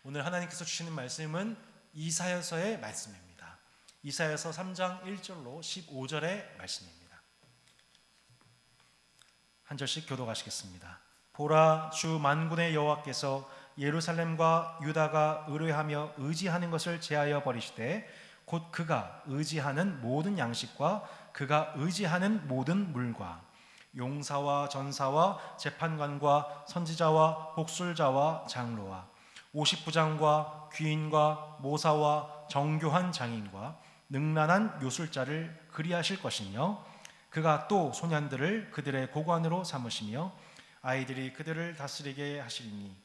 오늘 하나님께서 주시는 말씀은 이사야서의 말씀입니다. 이사야서 3장 1절로 15절의 말씀입니다. 한 절씩 교독하시겠습니다. 보라, 주 만군의 여호와께서 예루살렘과 유다가 의뢰하며 의지하는 것을 제하여 버리시되 곧 그가 의지하는 모든 양식과 그가 의지하는 모든 물과 용사와 전사와 재판관과 선지자와 복술자와 장로와 50부장과 귀인과 모사와 정교한 장인과 능란한 요술자를 그리하실 것이며 그가 또 소년들을 그들의 고관으로 삼으시며 아이들이 그들을 다스리게 하시리니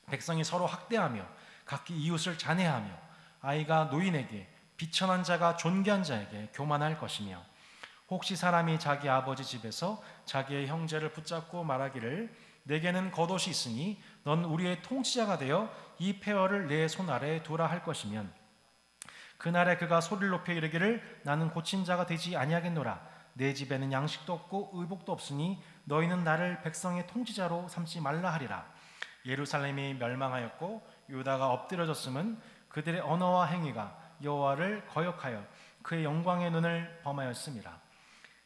백성이 서로 학대하며 각기 이웃을 잔해하며 아이가 노인에게 비천한 자가 존귀한 자에게 교만할 것이며 혹시 사람이 자기 아버지 집에서 자기의 형제를 붙잡고 말하기를 내게는 겉옷이 있으니 넌 우리의 통치자가 되어 이 폐허를 내 손 아래에 두라 할 것이면 그날에 그가 소리를 높여 이르기를 나는 고친 자가 되지 아니하겠노라. 내 집에는 양식도 없고 의복도 없으니 너희는 나를 백성의 통치자로 삼지 말라 하리라. 예루살렘이 멸망하였고 유다가 엎드려졌음은 그들의 언어와 행위가 여호와를 거역하여 그의 영광의 눈을 범하였음이라.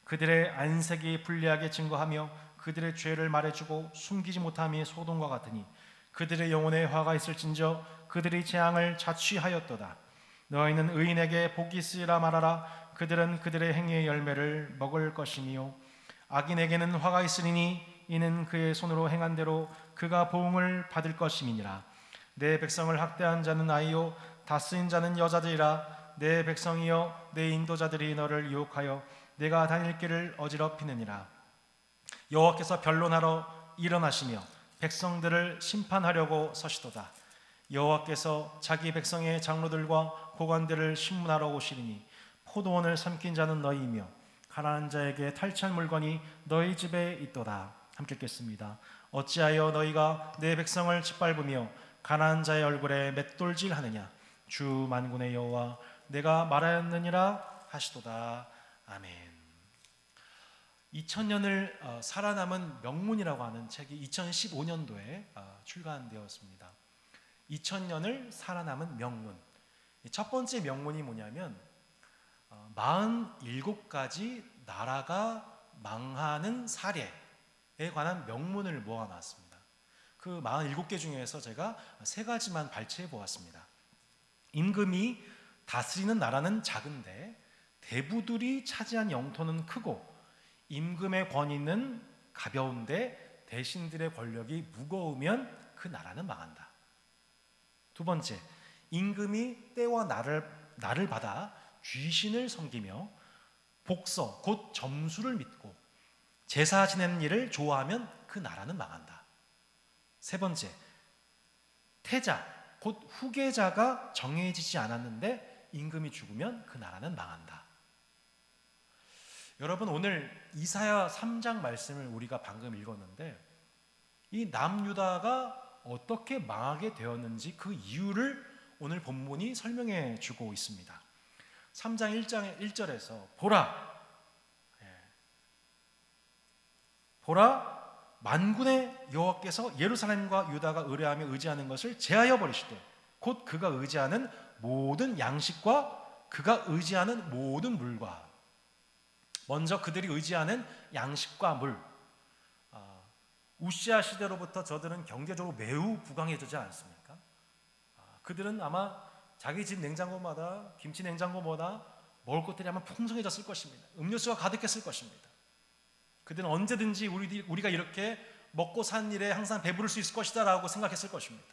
그들의 안색이 불리하게 증거하며 그들의 죄를 말해주고 숨기지 못함이 소돔과 같으니 그들의 영혼에 화가 있을진저 그들의 재앙을 자취하였도다. 너희는 의인에게 복이 있으리라 말하라. 그들은 그들의 행위의 열매를 먹을 것이며 악인에게는 화가 있으리니 이는 그의 손으로 행한 대로 그가 보응을 받을 것임이니라. 내 백성을 학대한 자는 아이요 다스린 자는 여자들이라. 내 백성이여 내 인도자들이 너를 유혹하여 내가 다닐 길을 어지럽히느니라. 여호와께서 변론하러 일어나시며 백성들을 심판하려고 서시도다. 여호와께서 자기 백성의 장로들과 고관들을 심문하러 오시리니 포도원을 삼킨 자는 너희이며 가난한 자에게 탈취한 물건이 너희 집에 있도다. 함께 읽겠습니다. 어찌하여 너희가 내 백성을 짓밟으며 가난한 자의 얼굴에 맷돌질하느냐. 주 만군의 여호와 내가 말하였느니라 하시도다. 아멘. 2000년을 살아남은 명문이라고 하는 책이 2015년도에 출간되었습니다. 2000년을 살아남은 명문. 첫 번째 명문이 뭐냐면 47가지 나라가 망하는 사례에 관한 명문을 모아놨습니다. 그 47개 중에서 제가 3가지만 발췌해 보았습니다. 임금이 다스리는 나라는 작은데 대부들이 차지한 영토는 크고 임금의 권위는 가벼운데 대신들의 권력이 무거우면 그 나라는 망한다. 두 번째, 임금이 때와 날을 받아 귀신을 섬기며 복서 곧 점수를 믿고 제사 지내는 일을 좋아하면 그 나라는 망한다. 세 번째, 태자 곧 후계자가 정해지지 않았는데 임금이 죽으면 그 나라는 망한다. 여러분, 오늘 이사야 3장 말씀을 우리가 방금 읽었는데 이 남유다가 어떻게 망하게 되었는지 그 이유를 오늘 본문이 설명해 주고 있습니다. 3장 1절에서 보라 만군의 여호와께서 예루살렘과 유다가 의뢰하며 의지하는 것을 제하여 버리시되 곧 그가 의지하는 모든 양식과 그가 의지하는 모든 물과. 먼저 그들이 의지하는 양식과 물. 우시아 시대로부터 저들은 경제적으로 매우 부강해지지 않습니까? 그들은 아마 자기 집 냉장고마다 김치 냉장고마다 먹을 것들이 아마 풍성해졌을 것입니다. 음료수가 가득했을 것입니다. 그들은 언제든지 우리가 이렇게 먹고 사는 일에 항상 배부를 수 있을 것이다 라고 생각했을 것입니다.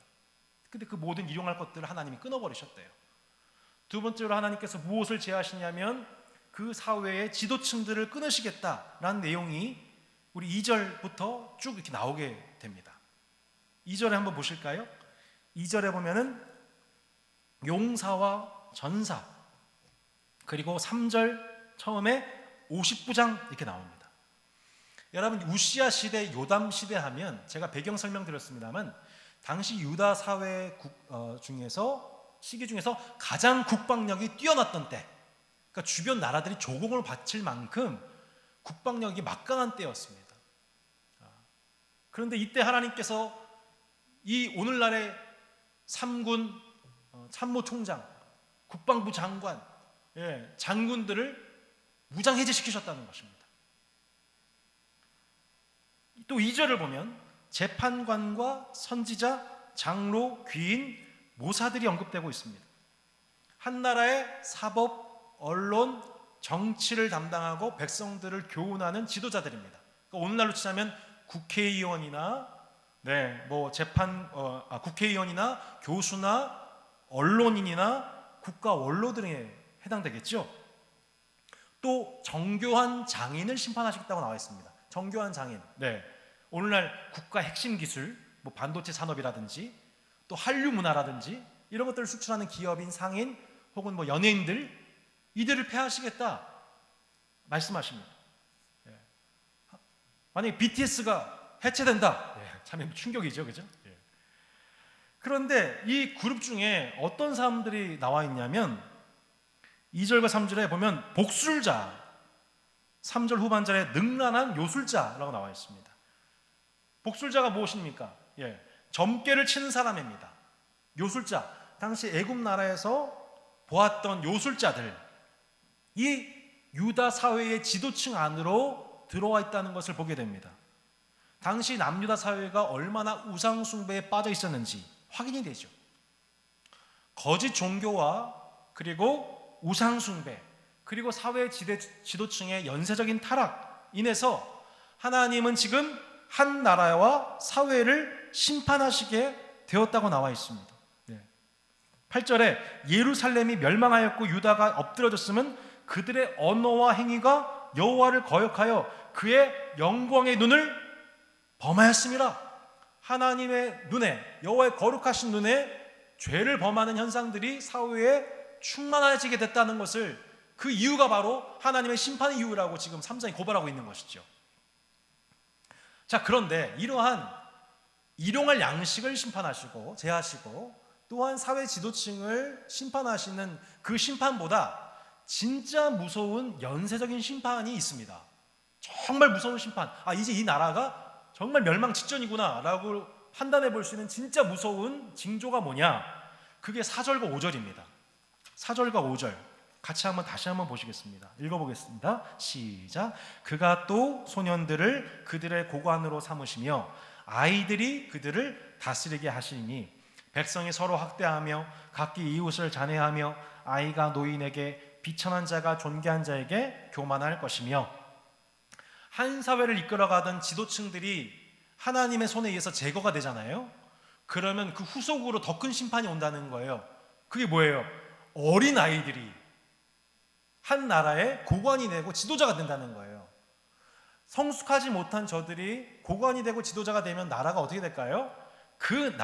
근데 그 모든 일용할 것들을 하나님이 끊어버리셨대요. 두 번째로 하나님께서 무엇을 제하시냐면 그 사회의 지도층들을 끊으시겠다라는 내용이 우리 2절부터 쭉 이렇게 나오게 됩니다. 2절에 한번 보실까요? 2절에 보면은 용사와 전사, 그리고 3절 처음에 50부장 이렇게 나옵니다. 여러분, 우시아 시대, 요담 시대 하면 제가 배경 설명드렸습니다만 당시 유다 사회 시기 중에서 가장 국방력이 뛰어났던 때, 그러니까 주변 나라들이 조공을 바칠 만큼 국방력이 막강한 때였습니다. 그런데 이때 하나님께서 이 오늘날의 삼군 참모총장, 국방부 장관, 장군들을 무장 해제시키셨다는 것입니다. 또 2절을 보면 재판관과 선지자, 장로, 귀인, 모사들이 언급되고 있습니다. 한 나라의 사법, 언론, 정치를 담당하고 백성들을 교훈하는 지도자들입니다. 그러니까 오늘날로 치자면 국회의원이나 국회의원이나 교수나 언론인이나 국가 원로들에 해당되겠죠. 또 정교한 장인을 심판하시겠다고 나와 있습니다. 정교한 장인. 오늘날 국가 핵심 기술, 반도체 산업이라든지 또 한류 문화라든지 이런 것들을 수출하는 기업인 상인 혹은 연예인들, 이들을 폐하시겠다 말씀하십니다. 만약에 BTS가 해체된다, 참 충격이죠, 그죠? 그런데 이 그룹 중에 어떤 사람들이 나와 있냐면 2절과 3절에 보면 복술자, 3절 후반절에 능란한 요술자라고 나와 있습니다. 복술자가 무엇입니까? 점괘를 치는 사람입니다. 요술자, 당시 애굽 나라에서 보았던 요술자들, 이 유다 사회의 지도층 안으로 들어와 있다는 것을 보게 됩니다. 당시 남유다 사회가 얼마나 우상 숭배에 빠져 있었는지 확인이 되죠. 거짓 종교와 그리고 우상 숭배, 그리고 사회 지도층의 연쇄적인 타락 인해서 하나님은 지금 한 나라와 사회를 심판하시게 되었다고 나와 있습니다. 8절에 예루살렘이 멸망하였고 유다가 엎드러졌으면 그들의 언어와 행위가 여호와를 거역하여 그의 영광의 눈을 범하였음이라. 하나님의 눈에, 여호와의 거룩하신 눈에 죄를 범하는 현상들이 사회에 충만해지게 됐다는 것을, 그 이유가 바로 하나님의 심판의 이유라고 지금 3장이 고발하고 있는 것이죠. 자, 그런데 이러한 일용할 양식을 심판하시고 제하시고 또한 사회 지도층을 심판하시는 그 심판보다 진짜 무서운 연쇄적인 심판이 있습니다. 정말 무서운 심판. 이제 이 나라가 정말 멸망 직전이구나 라고 판단해 볼 수 있는 진짜 무서운 징조가 뭐냐? 그게 4절과 5절입니다. 4절과 5절 다시 한번 보시겠습니다. 읽어보겠습니다. 시작. 그가 또 소년들을 그들의 고관으로 삼으시며 아이들이 그들을 다스리게 하시니 백성이 서로 학대하며 각기 이웃을 잔해하며 아이가 노인에게 비천한 자가 존귀한 자에게 교만할 것이며. 한 사회를 이끌어가던 지도층들이 하나님의 손에 의해서 제거가 되잖아요. 그러면 그 후속으로 더 큰 심판이 온다는 거예요. 그게 뭐예요? 어린 아이들이 한 나라의 고관이 되고 지도자가 된다는 거예요. 성숙하지 못한 저들이 고관이 되고 지도자가 되면 나라가 어떻게 될까요? 그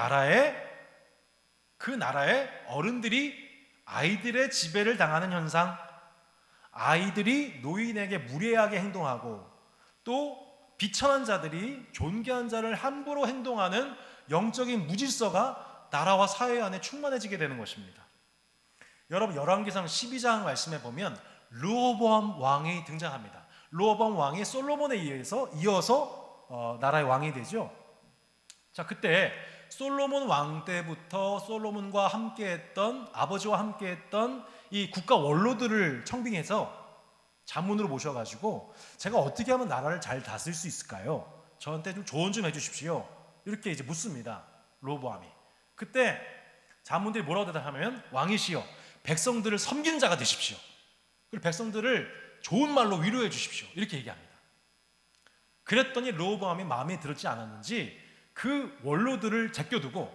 나라의 어른들이 아이들의 지배를 당하는 현상, 아이들이 노인에게 무례하게 행동하고 또 비천한 자들이 존귀한 자를 함부로 행동하는 영적인 무질서가 나라와 사회 안에 충만해지게 되는 것입니다. 여러분, 열왕기상 12장 말씀에 보면 르호보암 왕이 등장합니다. 르호보암 왕이 솔로몬에 이어서 나라의 왕이 되죠. 자, 그때 솔로몬 왕 때부터 솔로몬과 함께했던, 아버지와 함께했던 이 국가 원로들을 청빙해서 자문으로 모셔가지고 제가 어떻게 하면 나라를 잘 다스릴 수 있을까요? 저한테 좀 조언 좀 해주십시오. 이렇게 이제 묻습니다. 르호보암이. 그때 자문들이 뭐라고 대답하면, 왕이시여 백성들을 섬기는 자가 되십시오. 그리고 백성들을 좋은 말로 위로해 주십시오. 이렇게 얘기합니다. 그랬더니 르호보암이 마음에 들었지 않았는지 그 원로들을 제껴두고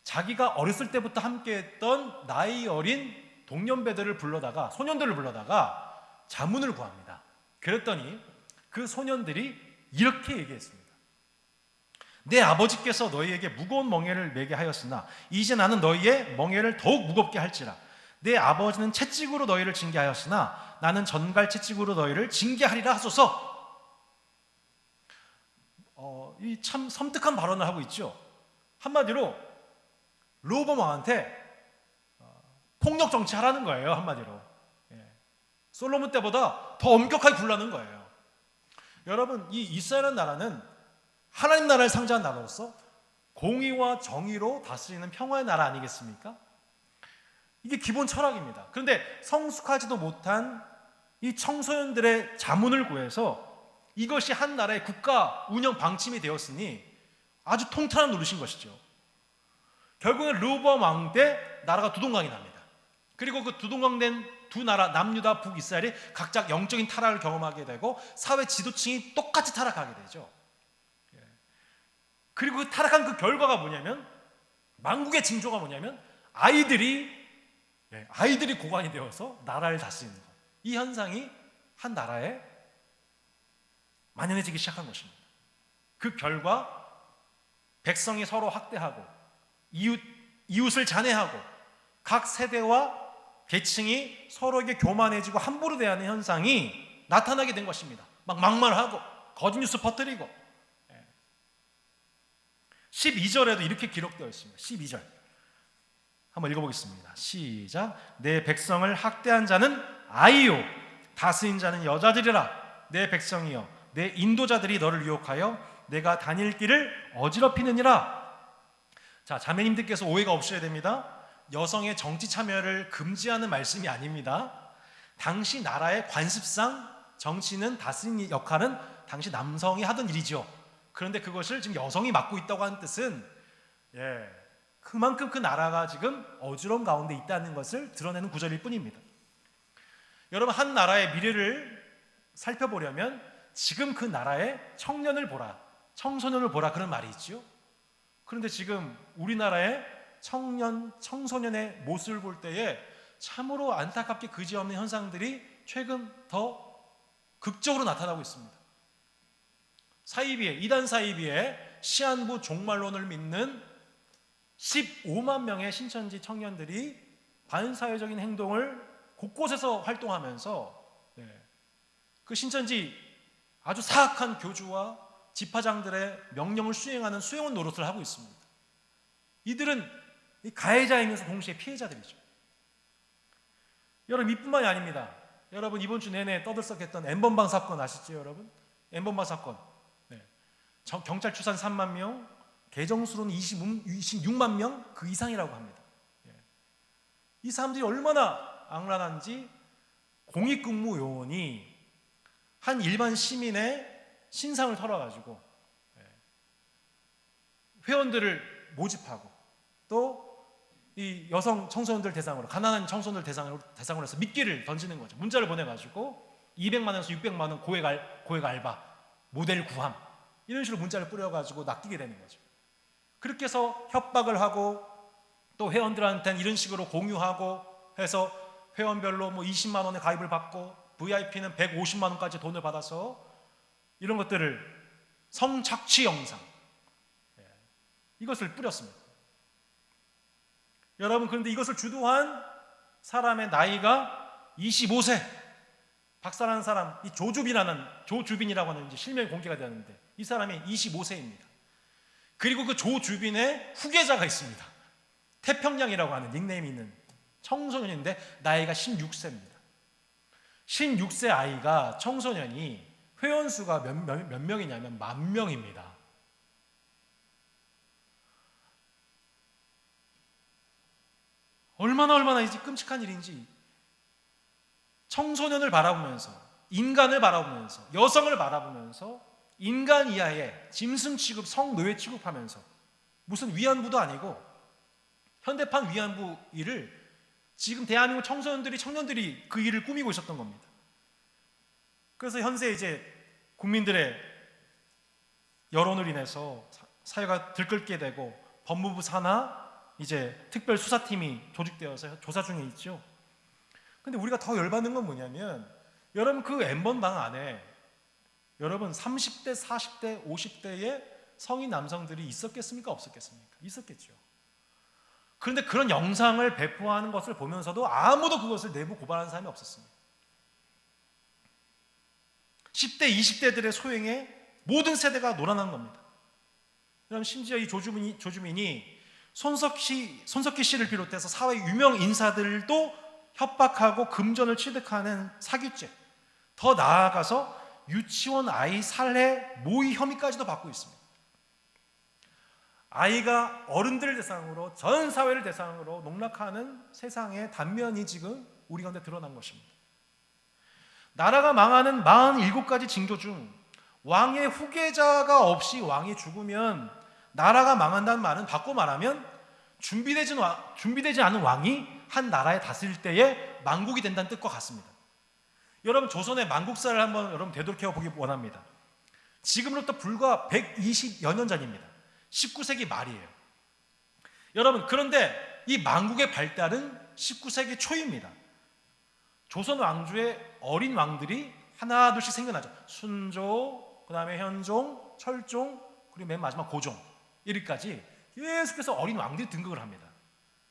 자기가 어렸을 때부터 함께했던 나이 어린 동년배들을 불러다가, 소년들을 불러다가 자문을 구합니다. 그랬더니 그 소년들이 이렇게 얘기했습니다. 내 아버지께서 너희에게 무거운 멍에를 매게 하였으나 이제 나는 너희의 멍에를 더욱 무겁게 할지라. 내 아버지는 채찍으로 너희를 징계하였으나 나는 전갈 채찍으로 너희를 징계하리라 하소서. 이 참 섬뜩한 발언을 하고 있죠. 한마디로 르호보암 왕한테 폭력 정치하라는 거예요. 한마디로 솔로몬 때보다 더 엄격하게 굴라는 거예요. 여러분, 이 이스라엘 나라는 하나님 나라를 상징한 나라로서 공의와 정의로 다스리는 평화의 나라 아니겠습니까? 이게 기본 철학입니다. 그런데 성숙하지도 못한 이 청소년들의 자문을 구해서 이것이 한 나라의 국가 운영 방침이 되었으니 아주 통탄을 누르신 것이죠. 결국은 르호보암 왕 때 나라가 두동강이 납니다. 그리고 그 두동강된 두 나라 남유다 북이스라엘이 각각 영적인 타락을 경험하게 되고 사회 지도층이 똑같이 타락하게 되죠. 그리고 그 타락한 그 결과가 뭐냐면, 망국의 징조가 뭐냐면 아이들이 고관이 되어서 나라를 다스리는 것. 이 현상이 한 나라에 만연해지기 시작한 것입니다. 그 결과 백성이 서로 학대하고 이웃을 잔해하고 각 세대와 계층이 서로에게 교만해지고 함부로 대하는 현상이 나타나게 된 것입니다. 막 막말하고 거짓뉴스 퍼뜨리고. 12절에도 이렇게 기록되어 있습니다. 12절 한번 읽어보겠습니다. 시작. 내 백성을 학대한 자는 아이요 다스린 자는 여자들이라. 내 백성이여 내 인도자들이 너를 유혹하여 내가 다닐 길을 어지럽히느니라. 자, 자매님들께서 오해가 없으셔야 됩니다. 여성의 정치 참여를 금지하는 말씀이 아닙니다. 당시 나라의 관습상 정치는 다스리는 역할은 당시 남성이 하던 일이죠. 그런데 그것을 지금 여성이 맡고 있다고 하는 뜻은 그만큼 그 나라가 지금 어지러움 가운데 있다는 것을 드러내는 구절일 뿐입니다. 여러분, 한 나라의 미래를 살펴보려면 지금 그 나라의 청년을 보라, 청소년을 보라, 그런 말이 있죠. 그런데 지금 우리나라의 청소년의 모습을 볼 때에 참으로 안타깝게 그지없는 현상들이 최근 더 극적으로 나타나고 있습니다. 이단 사이비에 시한부 종말론을 믿는 15만 명의 신천지 청년들이 반사회적인 행동을 곳곳에서 활동하면서 그 신천지 아주 사악한 교주와 지파장들의 명령을 수행하는 수행원 노릇을 하고 있습니다. 이들은 가해자이면서 동시에 피해자들이죠. 여러분, 이뿐만이 아닙니다. 여러분, 이번 주 내내 떠들썩했던 N번방 사건 아시죠, 여러분? N번방 사건. 경찰 추산 3만 명, 개정수로는 26만 명 그 이상이라고 합니다. 이 사람들이 얼마나 악랄한지 공익근무 요원이 한 일반 시민의 신상을 털어가지고 회원들을 모집하고 또 이 여성 청소년들 대상으로, 가난한 청소년들 대상으로 해서 미끼를 던지는 거죠. 문자를 보내가지고 200만 원에서 600만 원 고액 알바, 모델 구함, 이런 식으로 문자를 뿌려가지고 낚이게 되는 거죠. 그렇게 해서 협박을 하고 또 회원들한테는 이런 식으로 공유하고 해서 회원별로 20만 원의 가입을 받고 VIP는 150만 원까지 돈을 받아서 이런 것들을 성착취 영상, 이것을 뿌렸습니다. 여러분, 그런데 이것을 주도한 사람의 나이가 25세, 박사라는 사람, 이 조주빈이라고 하는 이제 실명이 공개가 되었는데 이 사람이 25세입니다. 그리고 그 조주빈의 후계자가 있습니다. 태평양이라고 하는 닉네임이 있는 청소년인데 나이가 16세입니다. 16세 아이가, 청소년이 회원수가 몇 명이냐면 10,000명입니다. 얼마나 이제 끔찍한 일인지, 청소년을 바라보면서, 인간을 바라보면서, 여성을 바라보면서 인간 이하의 짐승 취급, 성노예 취급하면서 무슨 위안부도 아니고 현대판 위안부 일을 지금 대한민국 청년들이 그 일을 꾸미고 있었던 겁니다. 그래서 현재 이제 국민들의 여론을 인해서 사회가 들끓게 되고 법무부 산하 이제 특별수사팀이 조직되어서 조사 중에 있죠. 근데 우리가 더 열받는 건 뭐냐면, 여러분, 그 N번방 안에 여러분 30대, 40대, 50대의 성인 남성들이 있었겠습니까? 없었겠습니까? 있었겠죠. 그런데 그런 영상을 배포하는 것을 보면서도 아무도 그것을 내부 고발하는 사람이 없었습니다. 10대, 20대들의 소행에 모든 세대가 놀아난 겁니다. 그럼 심지어 이 조주민이 손석희 씨를 비롯해서 사회 유명 인사들도 협박하고 금전을 취득하는 사기죄, 더 나아가서 유치원 아이 살해 모의 혐의까지도 받고 있습니다. 아이가 어른들을 대상으로 전 사회를 대상으로 농락하는 세상의 단면이 지금 우리 가운데 드러난 것입니다. 나라가 망하는 47가지 징조 중 왕의 후계자가 없이 왕이 죽으면 나라가 망한다는 말은 바꿔 말하면 준비되지 않은 왕이 한 나라에 다스릴 때에 만국이 된다는 뜻과 같습니다. 여러분, 조선의 만국사를 한번 여러분 되돌려 보기 원합니다. 지금으로부터 불과 120여 년 전입니다. 19세기 말이에요. 여러분, 그런데 이 만국의 발달은 19세기 초입니다. 조선 왕조의 어린 왕들이 하나 둘씩 생겨나죠. 순조, 그 다음에 현종, 철종, 그리고 맨 마지막 고종, 이리까지 계속해서 어린 왕들이 등극을 합니다.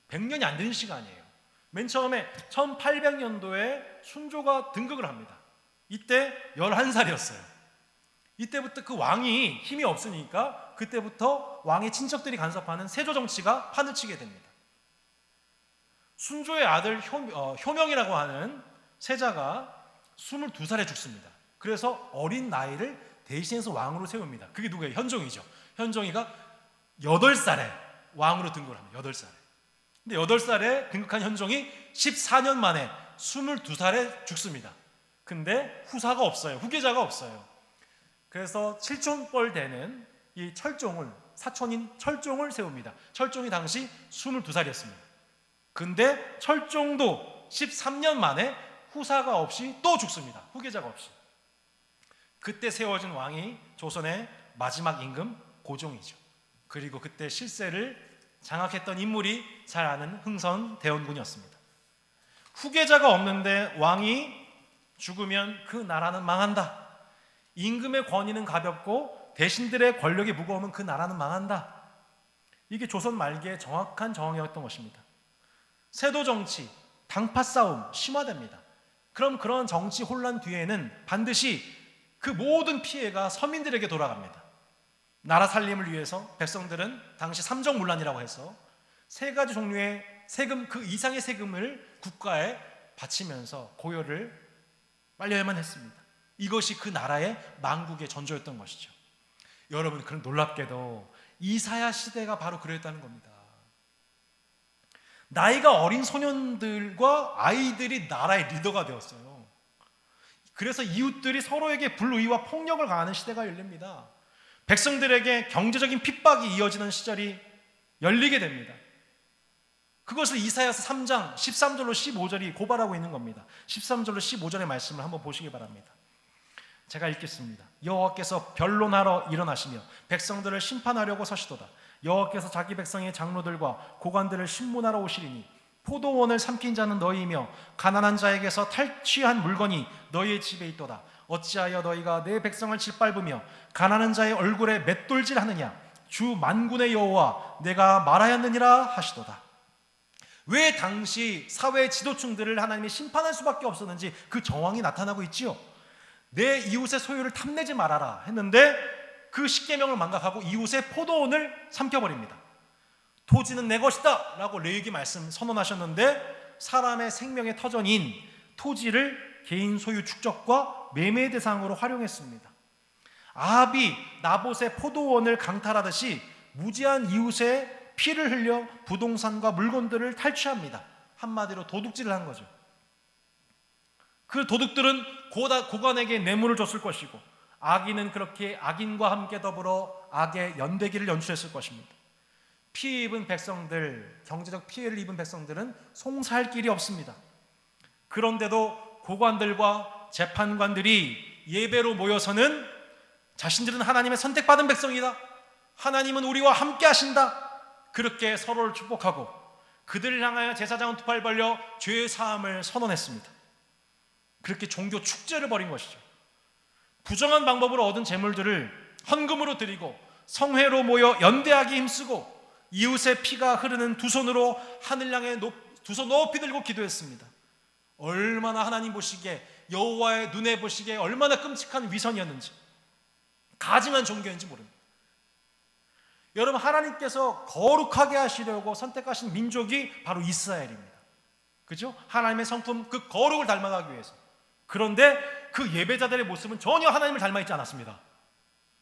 100년이 안 되는 시간이에요. 맨 처음에 1800년도에 순조가 등극을 합니다. 이때 11살이었어요. 이때부터 그 왕이 힘이 없으니까 그때부터 왕의 친척들이 간섭하는 세조 정치가 판을 치게 됩니다. 순조의 아들 효명이라고 하는 세자가 22살에 죽습니다. 그래서 어린 나이를 대신해서 왕으로 세웁니다. 그게 누구예요? 현종이죠. 현종이가 8살에 왕으로 등극을 합니다. 8살에. 근데 8살에 등극한 현종이 14년 만에 22살에 죽습니다. 근데 후사가 없어요. 후계자가 없어요. 그래서 칠촌뻘 되는 이 철종을, 사촌인 철종을 세웁니다. 철종이 당시 22살이었습니다. 근데 철종도 13년 만에 후사가 없이 또 죽습니다. 후계자가 없이. 그때 세워진 왕이 조선의 마지막 임금 고종이죠. 그리고 그때 실세를 장악했던 인물이 잘 아는 흥선 대원군이었습니다. 후계자가 없는데 왕이 죽으면 그 나라는 망한다. 임금의 권위는 가볍고 대신들의 권력이 무거우면 그 나라는 망한다. 이게 조선 말기의 정확한 정황이었던 것입니다. 세도 정치, 당파 싸움 심화됩니다. 그럼 그런 정치 혼란 뒤에는 반드시 그 모든 피해가 서민들에게 돌아갑니다. 나라 살림을 위해서 백성들은 당시 삼정문란이라고 해서 3가지 종류의 세금, 그 이상의 세금을 국가에 바치면서 고열을 빨려야만 했습니다. 이것이 그 나라의 만국의 전조였던 것이죠. 여러분, 그럼 놀랍게도 이사야 시대가 바로 그랬다는 겁니다. 나이가 어린 소년들과 아이들이 나라의 리더가 되었어요. 그래서 이웃들이 서로에게 불의와 폭력을 가하는 시대가 열립니다. 백성들에게 경제적인 핍박이 이어지는 시절이 열리게 됩니다. 그것을 이사야서 3장 13절로 15절이 고발하고 있는 겁니다. 13절로 15절의 말씀을 한번 보시기 바랍니다. 제가 읽겠습니다. 여호와께서 변론하러 일어나시며 백성들을 심판하려고 서시도다. 여호와께서 자기 백성의 장로들과 고관들을 신문하러 오시리니 포도원을 삼킨 자는 너희이며 가난한 자에게서 탈취한 물건이 너희의 집에 있도다. 어찌하여 너희가 내 백성을 짓밟으며 가난한 자의 얼굴에 맷돌질하느냐. 주 만군의 여호와 내가 말하였느니라 하시도다. 왜 당시 사회 지도층들을 하나님이 심판할 수밖에 없었는지 그 정황이 나타나고 있지요. 내 이웃의 소유를 탐내지 말아라 했는데 그 십계명을 망각하고 이웃의 포도원을 삼켜버립니다. 토지는 내 것이다 라고 레위기 말씀 선언하셨는데 사람의 생명의 터전인 토지를 개인 소유 축적과 매매 대상으로 활용했습니다. 아합이 나봇의 포도원을 강탈하듯이 무지한 이웃의 피를 흘려 부동산과 물건들을 탈취합니다. 한마디로 도둑질을 한 거죠. 그 도둑들은 고관에게 뇌물을 줬을 것이고 악인은 그렇게 악인과 함께 더불어 악의 연대기를 연출했을 것입니다. 피해 입은 백성들, 경제적 피해를 입은 백성들은 송사할 길이 없습니다. 그런데도 고관들과 재판관들이 예배로 모여서는 자신들은 하나님의 선택받은 백성이다. 하나님은 우리와 함께 하신다. 그렇게 서로를 축복하고 그들을 향하여 제사장은 두 팔 벌려 죄의 사함을 선언했습니다. 그렇게 종교 축제를 벌인 것이죠. 부정한 방법으로 얻은 재물들을 헌금으로 드리고 성회로 모여 연대하기 힘쓰고 이웃의 피가 흐르는 두 손으로 하늘 향해 두 손 높이 들고 기도했습니다. 얼마나 하나님 보시기에 여호와의 눈에 보시기에 얼마나 끔찍한 위선이었는지, 가증한 종교인지 모릅니다. 여러분, 하나님께서 거룩하게 하시려고 선택하신 민족이 바로 이스라엘입니다. 그죠? 하나님의 성품, 그 거룩을 닮아가기 위해서. 그런데 그 예배자들의 모습은 전혀 하나님을 닮아 있지 않았습니다.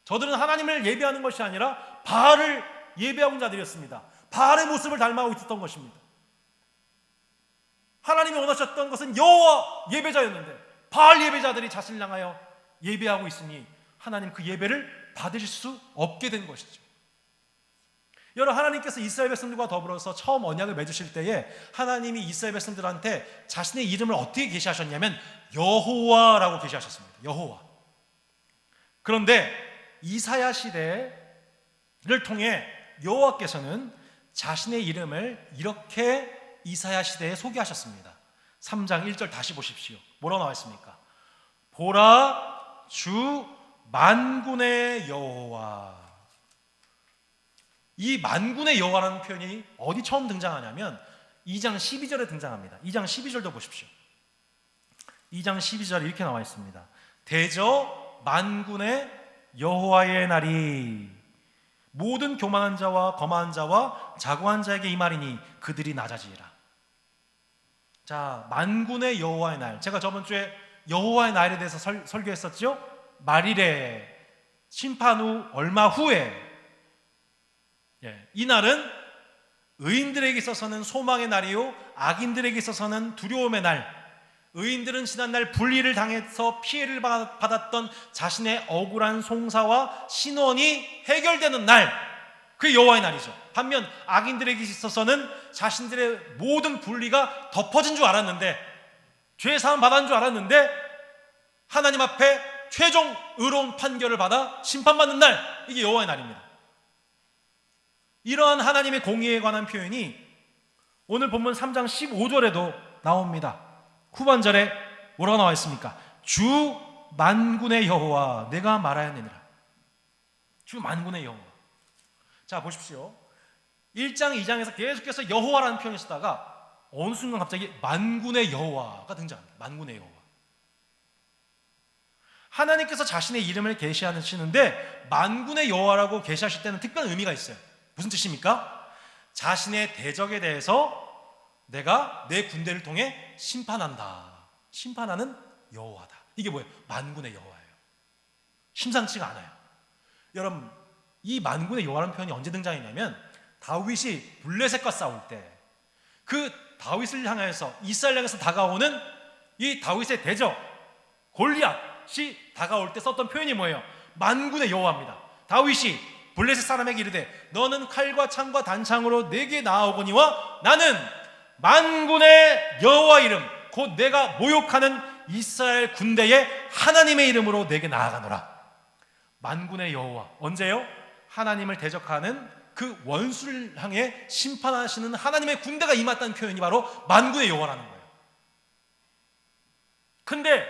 저들은 하나님을 예배하는 것이 아니라 바알을 예배하는 자들이었습니다. 바알의 모습을 닮아가고 있었던 것입니다. 하나님이 원하셨던 것은 여호와 예배자였는데 바알 예배자들이 자신을 향하여 예배하고 있으니 하나님 그 예배를 받으실 수 없게 된 것이죠. 여러분, 하나님께서 이스라엘 백성들과 더불어서 처음 언약을 맺으실 때에 하나님이 이스라엘 백성들한테 자신의 이름을 어떻게 계시하셨냐면 여호와라고 계시하셨습니다. 여호와. 그런데 이사야 시대를 통해 여호와께서는 자신의 이름을 이렇게 이사야 시대에 소개하셨습니다. 3장 1절 다시 보십시오. 뭐라고 나와 있습니까? 보라, 주 만군의 여호와. 이 만군의 여호와라는 표현이 어디 처음 등장하냐면 2장 12절에 등장합니다. 2장 12절도 보십시오. 2장 12절에 이렇게 나와 있습니다. 대저 만군의 여호와의 날이 모든 교만한 자와 거만한 자와 자고한 자에게 이 말이니 그들이 낮아지리라. 자, 만군의 여호와의 날. 제가 저번 주에 여호와의 날에 대해서 설교했었죠. 말일에 심판 후 얼마 후에 이 날은 의인들에게 있어서는 소망의 날이요 악인들에게 있어서는 두려움의 날. 의인들은 지난날 불의를 당해서 피해를 받았던 자신의 억울한 송사와 신원이 해결되는 날, 그게 여호와의 날이죠. 반면 악인들에게 있어서는 자신들의 모든 불의가 덮어진 줄 알았는데, 죄 사함 받은 줄 알았는데 하나님 앞에 최종 의로운 판결을 받아 심판받는 날, 이게 여호와의 날입니다. 이러한 하나님의 공의에 관한 표현이 오늘 본문 3장 15절에도 나옵니다. 후반절에 뭐라고 나와 있습니까? 주 만군의 여호와 내가 말하였느니라. 주 만군의 여호와. 자, 보십시오. 1장 2장에서 계속해서 여호와라는 표현을 쓰다가 어느 순간 갑자기 만군의 여호와가 등장합니다. 만군의 여호와. 하나님께서 자신의 이름을 계시하시는데 만군의 여호와라고 계시하실 때는 특별한 의미가 있어요. 무슨 뜻입니까? 자신의 대적에 대해서 내가 내 군대를 통해 심판한다. 심판하는 여호와다. 이게 뭐예요? 만군의 여호와예요. 심상치가 않아요. 여러분, 이 만군의 여호와라는 표현이 언제 등장했냐면 다윗이 블레셋과 싸울 때 그 다윗을 향해서 이스라엘 향해서 다가오는 이 다윗의 대적 골리앗이 다가올 때 썼던 표현이 뭐예요? 만군의 여호와입니다. 다윗이 블레셋 사람에게 이르되 너는 칼과 창과 단창으로 내게 나아오거니와 나는 만군의 여호와 이름 곧 내가 모욕하는 이스라엘 군대의 하나님의 이름으로 내게 나아가노라. 만군의 여호와. 언제요? 하나님을 대적하는 그 원수를 향해 심판하시는 하나님의 군대가 임했다는 표현이 바로 만군의 여호와라는 거예요. 근데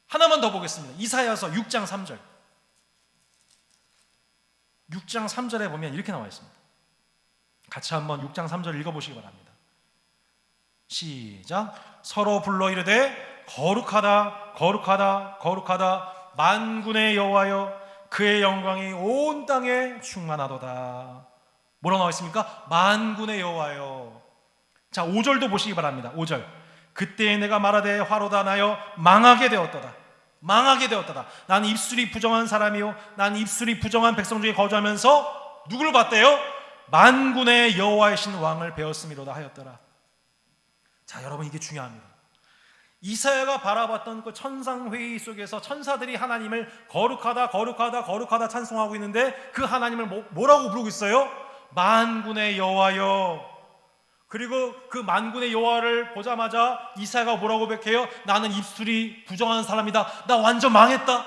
하나만 더 보겠습니다. 이사야서 6장 3절. 6장 3절에 보면 이렇게 나와 있습니다. 같이 한번 6장 3절 읽어보시기 바랍니다. 시작. 서로 불러 이르되 거룩하다 거룩하다 거룩하다 만군의 여호와여 그의 영광이 온 땅에 충만하도다. 뭐라고 나와 있습니까? 만군의 여호와여. 자, 5절도 보시기 바랍니다. 5절. 그때에 내가 말하되 화로다 나여 망하게 되었도다. 망하게 되었다. 난 입술이 부정한 사람이요 난 입술이 부정한 백성 중에 거주하면서 누구를 봤대요? 만군의 여호와이신 왕을 배웠음이로다 하였더라. 자, 여러분, 이게 중요합니다. 이사야가 바라봤던 그 천상회의 속에서 천사들이 하나님을 거룩하다 거룩하다 거룩하다 찬송하고 있는데 그 하나님을 뭐라고 부르고 있어요? 만군의 여호와여. 그리고 그 만군의 여호와를 보자마자 이사야가 뭐라고 고백해요? 나는 입술이 부정한 사람이다. 나 완전 망했다.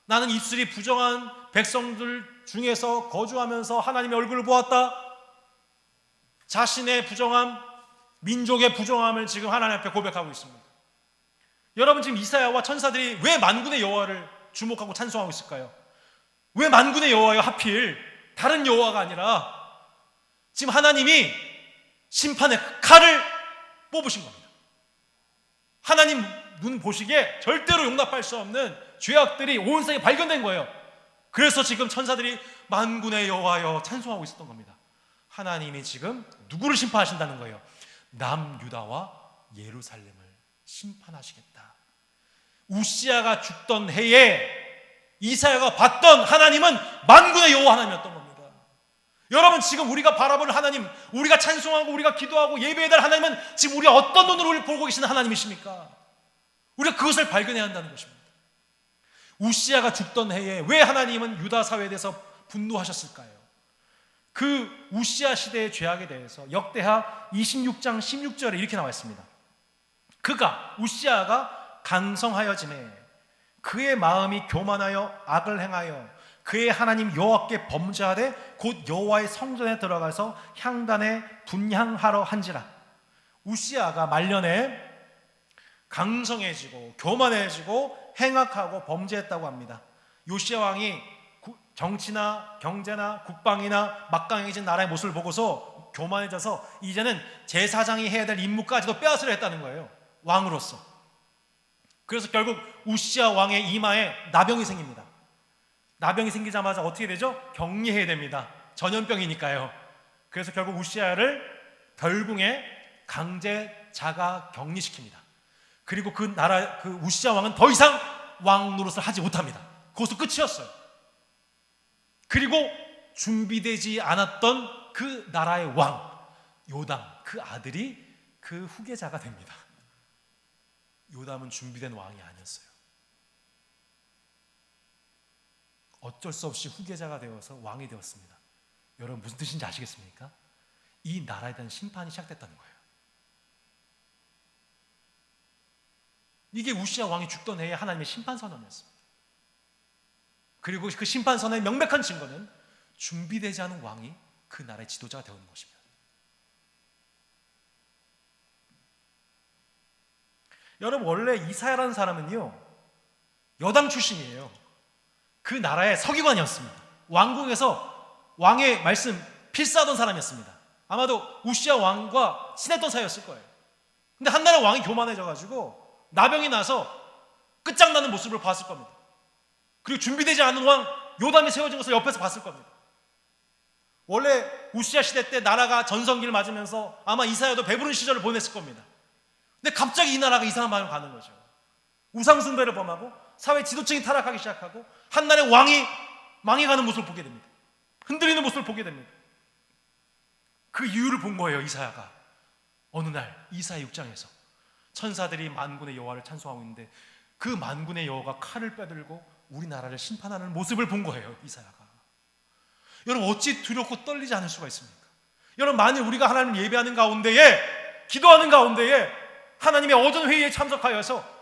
나는 입술이 부정한 백성들 중에서 거주하면서 하나님의 얼굴을 보았다. 자신의 부정함, 민족의 부정함을 지금 하나님 앞에 고백하고 있습니다. 여러분, 지금 이사야와 천사들이 왜 만군의 여호와를 주목하고 찬송하고 있을까요? 왜 만군의 여호와요? 하필 다른 여호와가 아니라 지금 하나님이 심판의 칼을 뽑으신 겁니다. 하나님 눈 보시기에 절대로 용납할 수 없는 죄악들이 온 세상에 발견된 거예요. 그래서 지금 천사들이 만군의 여호와여 찬송하고 있었던 겁니다. 하나님이 지금 누구를 심판하신다는 거예요? 남유다와 예루살렘을 심판하시겠다. 우시아가 죽던 해에 이사야가 봤던 하나님은 만군의 여호와 하나님이었던 겁니다. 여러분, 지금 우리가 바라볼 하나님, 우리가 찬송하고 우리가 기도하고 예배해야 하나님은 지금 우리가 어떤 눈으로 우리를 보고 계시는 하나님이십니까? 우리가 그것을 발견해야 한다는 것입니다. 우시야가 죽던 해에 왜 하나님은 유다 사회에 대해서 분노하셨을까요? 그 우시야 시대의 죄악에 대해서 역대하 26장 16절에 이렇게 나와 있습니다. 우시야가 강성하여지매 그의 마음이 교만하여 악을 행하여 그의 하나님 여호와께 범죄하되 곧 여호와의 성전에 들어가서 향단에 분향하러 한지라. 우시야가 말년에 강성해지고 교만해지고 행악하고 범죄했다고 합니다. 요시야 왕이 정치나 경제나 국방이나 막강해진 나라의 모습을 보고서 교만해져서 이제는 제사장이 해야 될 임무까지도 빼앗으려 했다는 거예요. 왕으로서. 그래서 결국 우시야 왕의 이마에 나병이 생깁니다. 나병이 생기자마자 어떻게 되죠? 격리해야 됩니다. 전염병이니까요. 그래서 결국 우시야를 별궁에 강제 자가 격리시킵니다. 그리고 그 우시야 왕은 더 이상 왕 노릇을 하지 못합니다. 그것도 끝이었어요. 그리고 준비되지 않았던 그 나라의 왕 요담, 그 아들이 그 후계자가 됩니다. 요담은 준비된 왕이 아니었어요. 어쩔 수 없이 후계자가 되어서 왕이 되었습니다. 여러분, 무슨 뜻인지 아시겠습니까? 이 나라에 대한 심판이 시작됐다는 거예요. 이게 우시야 왕이 죽던 해에 하나님의 심판 선언이었습니다. 그리고 그 심판 선언의 명백한 증거는 준비되지 않은 왕이 그 나라의 지도자가 되는 것입니다. 여러분, 원래 이사야라는 사람은요, 여당 출신이에요. 그 나라의 서기관이었습니다. 왕궁에서 왕의 말씀 필사하던 사람이었습니다. 아마도 우시야 왕과 친했던 사이였을 거예요. 근데 한나라 왕이 교만해져가지고 나병이 나서 끝장나는 모습을 봤을 겁니다. 그리고 준비되지 않은 왕 요담이 세워진 것을 옆에서 봤을 겁니다. 원래 우시야 시대 때 나라가 전성기를 맞으면서 아마 이사야도 배부른 시절을 보냈을 겁니다. 근데 갑자기 이 나라가 이상한 방향으로 가는 거죠. 우상숭배를 범하고 사회 지도층이 타락하기 시작하고 한나라의 왕이 망해가는 모습을 보게 됩니다. 흔들리는 모습을 보게 됩니다. 그 이유를 본 거예요. 이사야가 어느 날 이사야 6장에서 천사들이 만군의 여호와를 찬송하고 있는데 그 만군의 여호와가 칼을 빼들고 우리나라를 심판하는 모습을 본 거예요. 이사야가. 여러분, 어찌 두렵고 떨리지 않을 수가 있습니까? 여러분, 만일 우리가 하나님을 예배하는 가운데에, 기도하는 가운데에 하나님의 어전 회의에 참석하여서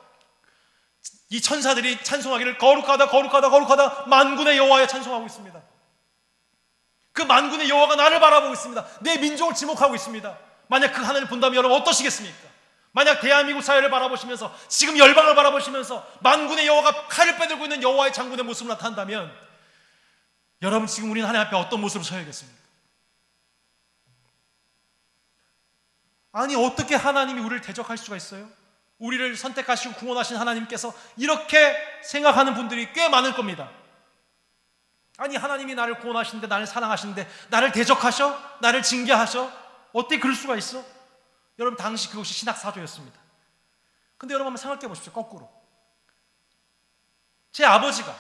이 천사들이 찬송하기를 거룩하다 거룩하다 거룩하다 만군의 여호와에 찬송하고 있습니다. 그 만군의 여호와가 나를 바라보고 있습니다. 내 민족을 지목하고 있습니다. 만약 그 하나님을 본다면 여러분 어떠시겠습니까? 만약 대한민국 사회를 바라보시면서 지금 열방을 바라보시면서 만군의 여호와가 칼을 빼들고 있는 여호와의 장군의 모습을 나타난다면 여러분, 지금 우리는 하나님 앞에 어떤 모습으로 서야겠습니까? 아니, 어떻게 하나님이 우리를 대적할 수가 있어요? 우리를 선택하시고 구원하신 하나님께서 이렇게 생각하는 분들이 꽤 많을 겁니다. 아니, 하나님이 나를 구원하시는데, 나를 사랑하시는데 나를 대적하셔? 나를 징계하셔? 어떻게 그럴 수가 있어? 여러분, 당시 그것이 신학사조였습니다. 근데 여러분 한번 생각해 보십시오. 거꾸로 제 아버지가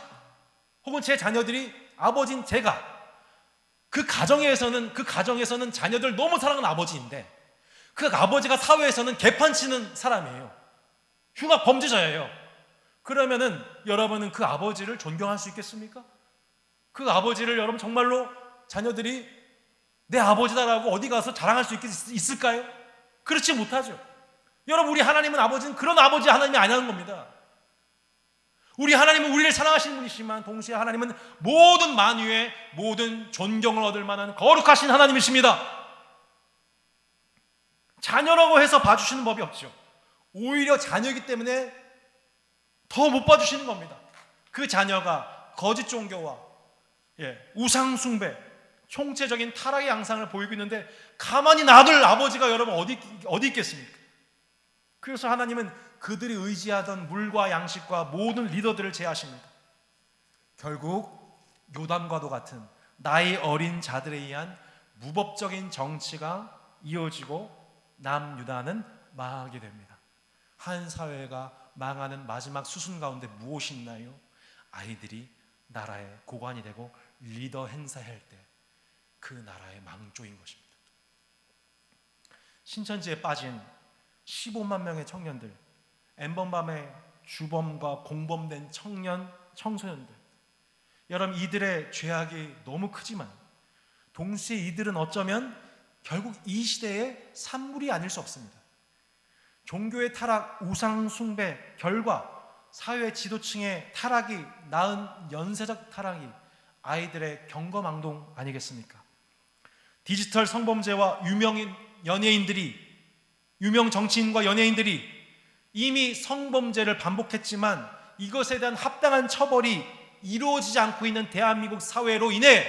혹은 제 자녀들이, 아버지인 제가 그 가정에서는 자녀들 너무 사랑하는 아버지인데 그 아버지가 사회에서는 개판치는 사람이에요. 흉악 범죄자예요. 그러면은 여러분은 그 아버지를 존경할 수 있겠습니까? 그 아버지를 여러분 정말로 자녀들이 내 아버지다라고 어디 가서 자랑할 수 있을까요? 그렇지 못하죠. 여러분, 우리 하나님은 아버지는 그런 아버지 하나님이 아니라는 겁니다. 우리 하나님은 우리를 사랑하시는 분이시지만 동시에 하나님은 모든 만유의 모든 존경을 얻을 만한 거룩하신 하나님이십니다. 자녀라고 해서 봐주시는 법이 없죠. 오히려 자녀이기 때문에 더 못 봐주시는 겁니다. 그 자녀가 거짓 종교와 우상 숭배, 총체적인 타락의 양상을 보이고 있는데 가만히 놔둘 아버지가 여러분 어디 있겠습니까? 그래서 하나님은 그들이 의지하던 물과 양식과 모든 리더들을 제하십니다. 결국 요담과도 같은 나이 어린 자들에 의한 무법적인 정치가 이어지고 남유다는 망하게 됩니다. 한 사회가 망하는 마지막 수순 가운데 무엇이 있나요? 아이들이 나라의 고관이 되고 리더 행사할 때 그 나라의 망조인 것입니다. 신천지에 빠진 15만 명의 청년들, 엠번밤의 주범과 공범된 청소년들, 여러분, 이들의 죄악이 너무 크지만 동시에 이들은 어쩌면 결국 이 시대의 산물이 아닐 수 없습니다. 종교의 타락, 우상 숭배 결과 사회 지도층의 타락이 낳은 연쇄적 타락이 아이들의 경거망동 아니겠습니까? 디지털 성범죄와 유명 정치인과 연예인들이 이미 성범죄를 반복했지만 이것에 대한 합당한 처벌이 이루어지지 않고 있는 대한민국 사회로 인해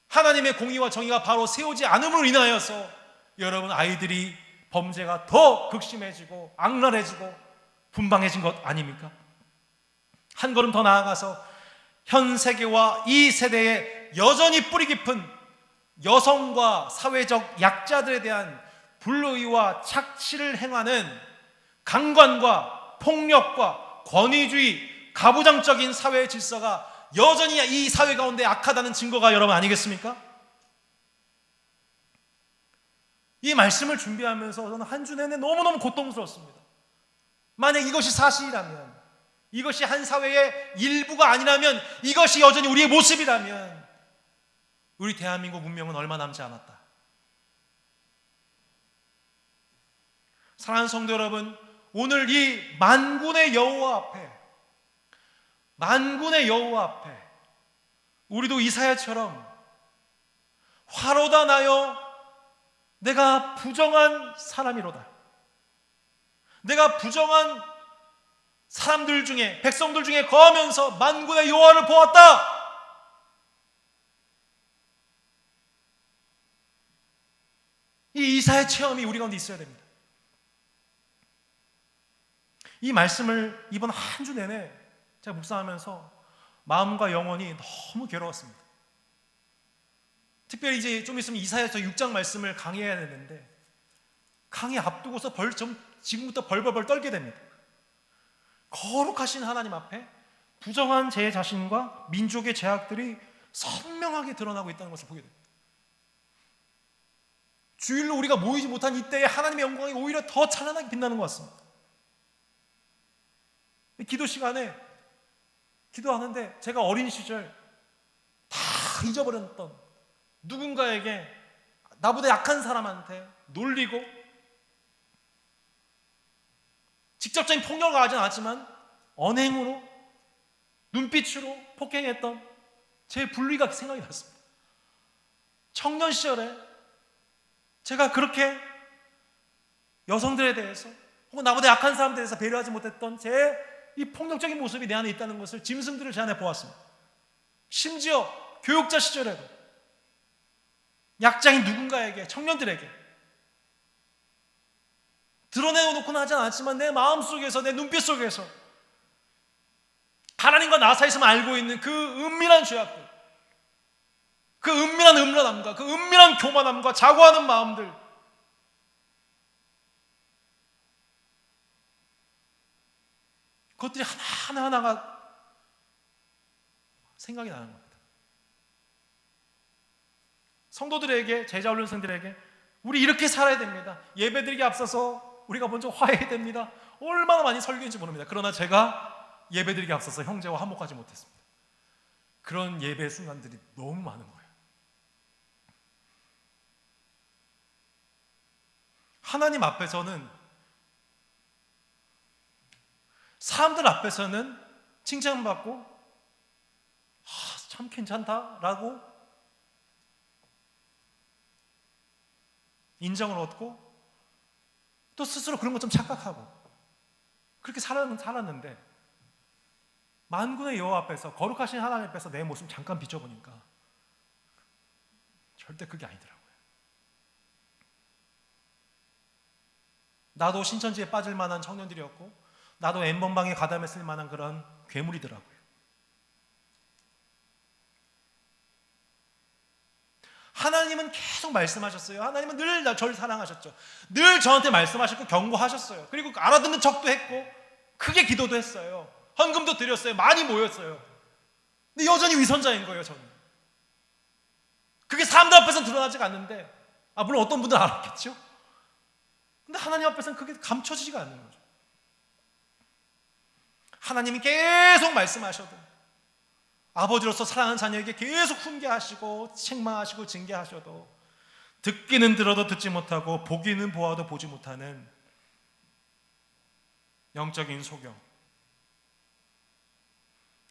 하나님의 공의와 정의가 바로 세우지 않음으로 인하여서 여러분, 아이들이 범죄가 더 극심해지고 악랄해지고 분방해진 것 아닙니까? 한 걸음 더 나아가서 현 세계와 이 세대에 여전히 뿌리 깊은 여성과 사회적 약자들에 대한 불의와 착취를 행하는 강관과 폭력과 권위주의, 가부장적인 사회의 질서가 여전히 이 사회 가운데 악하다는 증거가 여러분 아니겠습니까? 이 말씀을 준비하면서 저는 한 주 내내 너무너무 고통스러웠습니다. 만약 이것이 사실이라면, 이것이 한 사회의 일부가 아니라면, 이것이 여전히 우리의 모습이라면 우리 대한민국 문명은 얼마 남지 않았다. 사랑하는 성도 여러분, 오늘 이 만군의 여호와 앞에 우리도 이사야처럼 화로다 나여 내가 부정한 사람이로다, 내가 부정한 사람들 중에, 백성들 중에 거하면서 만군의 여호와를 보았다. 이 이사야 체험이 우리 가운데 있어야 됩니다. 이 말씀을 이번 한 주 내내 제가 묵상하면서 마음과 영혼이 너무 괴로웠습니다. 특별히 이제 좀 있으면 이사야서 6장 말씀을 강의해야 되는데 강의 앞두고서 지금부터 벌벌 떨게 됩니다. 거룩하신 하나님 앞에 부정한 제 자신과 민족의 죄악들이 선명하게 드러나고 있다는 것을 보게 됩니다. 주일로 우리가 모이지 못한 이때에 하나님의 영광이 오히려 더 찬란하게 빛나는 것 같습니다. 기도 시간에 기도하는데 제가 어린 시절 다 잊어버렸던 누군가에게, 나보다 약한 사람한테 놀리고 직접적인 폭력을 가하지는 않았지만 언행으로, 눈빛으로 폭행했던 제 불의가 생각이 났습니다. 청년 시절에 제가 그렇게 여성들에 대해서 혹은 나보다 약한 사람들에 대해서 배려하지 못했던 제 이 폭력적인 모습이 내 안에 있다는 것을 짐승들을 제 안에 보았습니다. 심지어 교육자 시절에도 약자인 누군가에게, 청년들에게 드러내놓고는 하지 않았지만 내 마음속에서, 내 눈빛 속에서 하나님과 나 사이에서만 알고 있는 그 은밀한 죄악들, 그 은밀한 음란함과 그 은밀한 교만함과 자고하는 마음들, 그것들이 하나하나가 생각이 나는 겁니다. 성도들에게, 제자훈련생들에게 우리 이렇게 살아야 됩니다. 예배드리기 앞서서 우리가 먼저 화해해야 됩니다. 얼마나 많이 설교인지 모릅니다. 그러나 제가 예배드리기 앞서서 형제와 화목하지 못했습니다. 그런 예배 순간들이 너무 많은 거예요. 하나님 앞에서는, 사람들 앞에서는 칭찬받고 참 괜찮다라고 인정을 얻고 또 스스로 그런 것 좀 착각하고 그렇게 살았는데 만군의 여호와 앞에서, 거룩하신 하나님 앞에서 내 모습 잠깐 비춰보니까 절대 그게 아니더라고요. 나도 신천지에 빠질 만한 청년들이었고 나도 엠번방에 가담했을 만한 그런 괴물이더라고요. 하나님은 계속 말씀하셨어요. 하나님은 늘 저를 사랑하셨죠. 늘 저한테 말씀하셨고 경고하셨어요. 그리고 알아듣는 척도 했고 크게 기도도 했어요. 헌금도 드렸어요. 많이 모였어요. 근데 여전히 위선자인 거예요. 저는 그게 사람들 앞에서는 드러나지가 않는데, 물론 어떤 분들은 알았겠죠. 근데 하나님 앞에서는 그게 감춰지지가 않는 거죠. 하나님이 계속 말씀하셔도, 아버지로서 사랑하는 자녀에게 계속 훈계하시고 책망하시고 징계하셔도, 듣기는 들어도 듣지 못하고 보기는 보아도 보지 못하는 영적인 소경,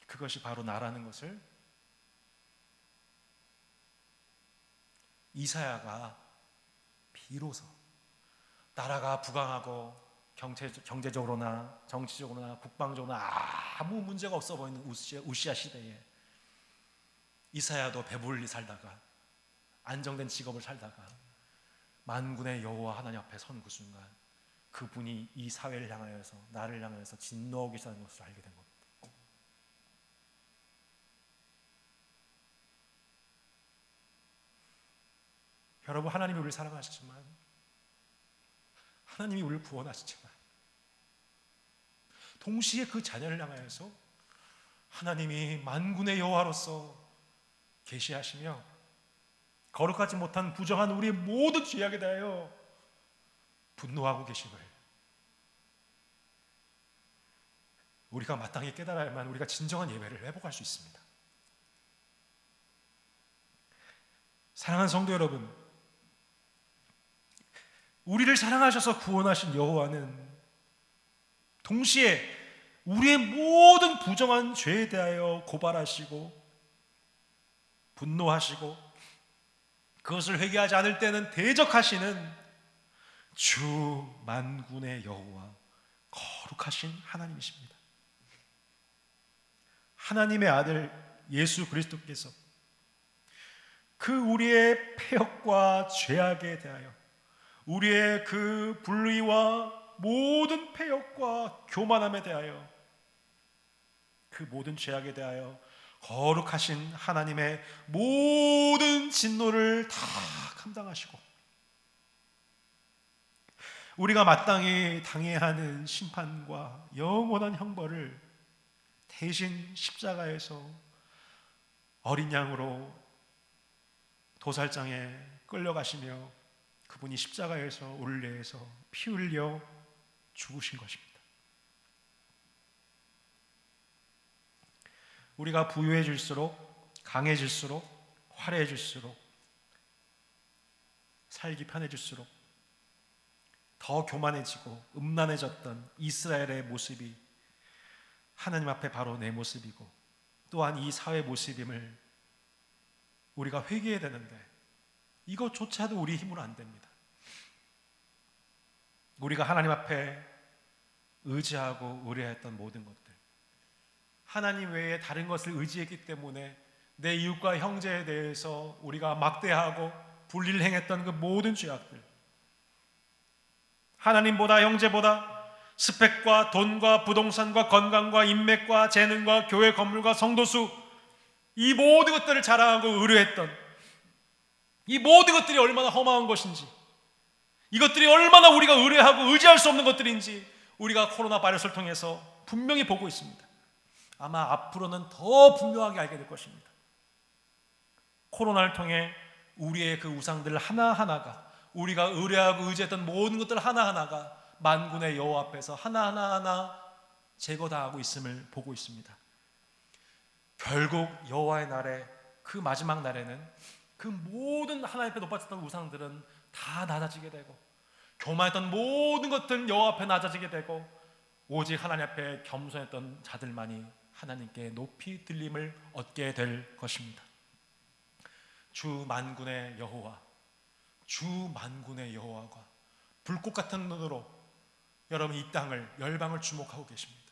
그것이 바로 나라는 것을 이사야가 비로소, 나라가 부강하고 경제적으로나 정치적으로나 국방적으로나 아무 문제가 없어 보이는 우시아 시대에 이사야도 배불리 살다가 안정된 직업을 살다가 만군의 여호와 하나님 앞에 선 그 순간, 그분이 이 사회를 향하여서, 나를 향하여서 진노하고 계시다는 것을 알게 된 겁니다. 여러분, 하나님이 우리를 사랑하시지만, 하나님이 우리를 구원하시지만, 동시에 그 자녀를 향하여서 하나님이 만군의 여호와로서 계시하시며 거룩하지 못한 부정한 우리의 모든 죄악에 대하여 분노하고 계심을 우리가 마땅히 깨달아야만 우리가 진정한 예배를 회복할 수 있습니다. 사랑하는 성도 여러분, 우리를 사랑하셔서 구원하신 여호와는 동시에 우리의 모든 부정한 죄에 대하여 고발하시고 분노하시고, 그것을 회개하지 않을 때는 대적하시는 주 만군의 여호와, 거룩하신 하나님이십니다. 하나님의 아들 예수 그리스도께서 그 우리의 패역과 죄악에 대하여, 우리의 그 불의와 모든 패역과 교만함에 대하여, 그 모든 죄악에 대하여 거룩하신 하나님의 모든 진노를 다 감당하시고, 우리가 마땅히 당해야 하는 심판과 영원한 형벌을 대신 십자가에서 어린 양으로 도살장에 끌려가시며 그분이 십자가에서 울려에서 피 흘려 죽으신 것입니다. 우리가 부유해질수록, 강해질수록, 화려해질수록, 살기 편해질수록 더 교만해지고 음란해졌던 이스라엘의 모습이 하나님 앞에 바로 내 모습이고, 또한 이 사회 모습임을 우리가 회개해야 되는데, 이것조차도 우리 힘으로 안 됩니다. 우리가 하나님 앞에 의지하고 의뢰했던 모든 것들, 하나님 외에 다른 것을 의지했기 때문에 내 이웃과 형제에 대해서 우리가 막대하고 불의를 행했던 그 모든 죄악들, 하나님보다 형제보다 스펙과 돈과 부동산과 건강과 인맥과 재능과 교회 건물과 성도수, 이 모든 것들을 자랑하고 의뢰했던 이 모든 것들이 얼마나 험한 것인지, 이것들이 얼마나 우리가 의뢰하고 의지할 수 없는 것들인지 우리가 코로나 바이러스를 통해서 분명히 보고 있습니다. 아마 앞으로는 더 분명하게 알게 될 것입니다. 코로나를 통해 우리의 그 우상들 하나하나가, 우리가 의뢰하고 의지했던 모든 것들 하나하나가 만군의 여호와 앞에서 하나하나 제거당하고 있음을 보고 있습니다. 결국 여호와의 날에, 그 마지막 날에는 그 모든 하나님 앞에 높아졌던 우상들은 다 낮아지게 되고, 교만했던 모든 것들은 여호와 앞에 낮아지게 되고, 오직 하나님 앞에 겸손했던 자들만이 하나님께 높이 들림을 얻게 될 것입니다. 주 만군의 여호와, 주 만군의 여호와가 불꽃 같은 눈으로 여러분 이 땅을, 열방을 주목하고 계십니다.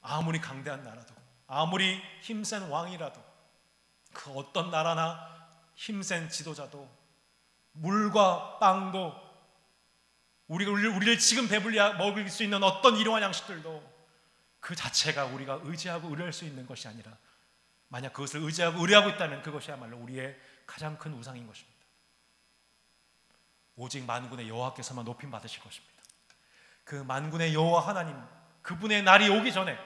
아무리 강대한 나라도, 아무리 힘센 왕이라도, 그 어떤 나라나 힘센 지도자도, 물과 빵도, 우리를 지금 배불리 먹일 수 있는 어떤 일용할 양식들도 그 자체가 우리가 의지하고 의뢰할 수 있는 것이 아니라, 만약 그것을 의지하고 의뢰하고 있다면 그것이야말로 우리의 가장 큰 우상인 것입니다. 오직 만군의 여호와께서만 높임 받으실 것입니다. 그 만군의 여호와 하나님, 그분의 날이 오기 전에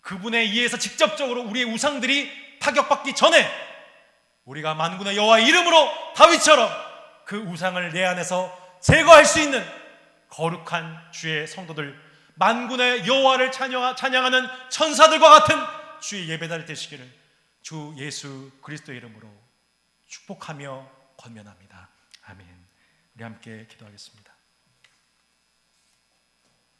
그분에 의해서 직접적으로 우리의 우상들이 타격받기 전에 우리가 만군의 여호와의 이름으로 다윗처럼 그 우상을 내 안에서 제거할 수 있는 거룩한 주의 성도들, 만군의 여호와를 찬양하는 천사들과 같은 주의 예배자들 되시기를 주 예수 그리스도의 이름으로 축복하며 권면합니다. 아멘. 우리 함께 기도하겠습니다.